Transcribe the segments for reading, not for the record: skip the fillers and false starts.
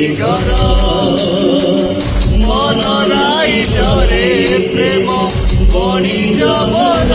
নিজর মনরাই জরে প্রেম বণিজ মন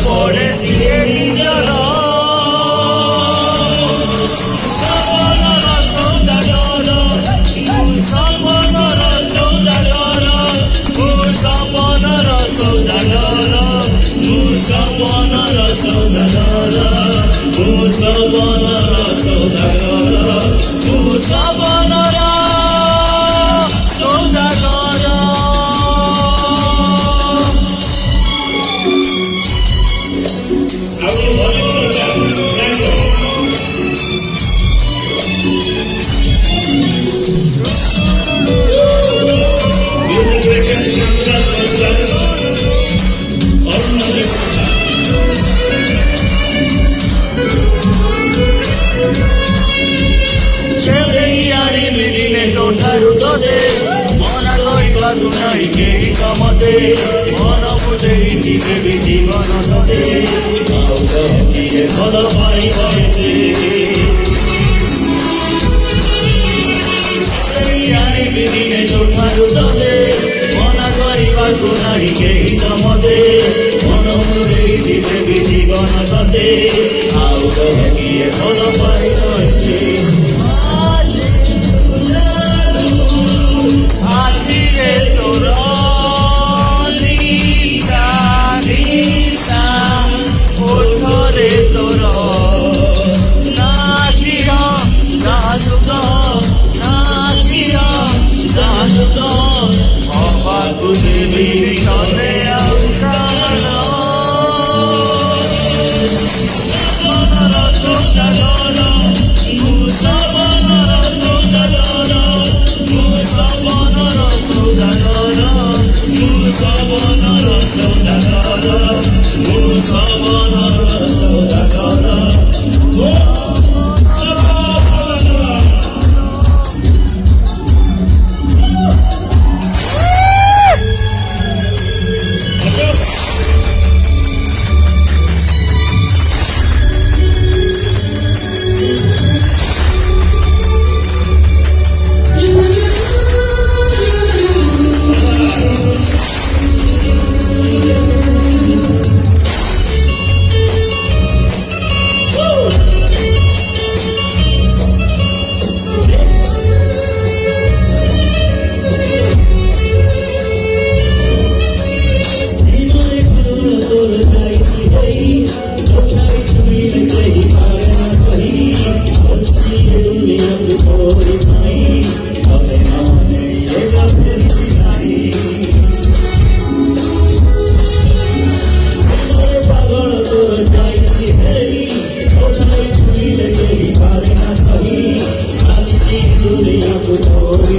পড়ে দিয়ে নিজর সপনর সৌদাগর সপনর সৌদাগর সপনর সৌদাগর সপনর সৌদাগর সপনর সৌদাগর মনা কইবারু নাই কেହି কামতে মন বুঝেইছি দেবী জীবন ততে কিଏ ଭଲ ପାଇବତେ ଆଣିବି ଦିନେ ତୋଠାରୁ ତତେ ମନା କରିବାକୁ ନାହିଁ କେହି କାମତେ ମନ ବୁଝେଇଛି ଦେବୀ ଜୀବନ ତତେ ଆଉ କିଏ ଭଲ ପାଇବତେ আখিরে তোর নিশা নিশা ওঠরে তোর নাচির জাদুগ নাচির জাদুগ অবাকু দেবী তবে আউটাল সবনর সৌদাগর সবনর সৌদাগর সপনর সৌদাগর সপনর সৌদাগর সপনর সৌদাগর Dunia ku tori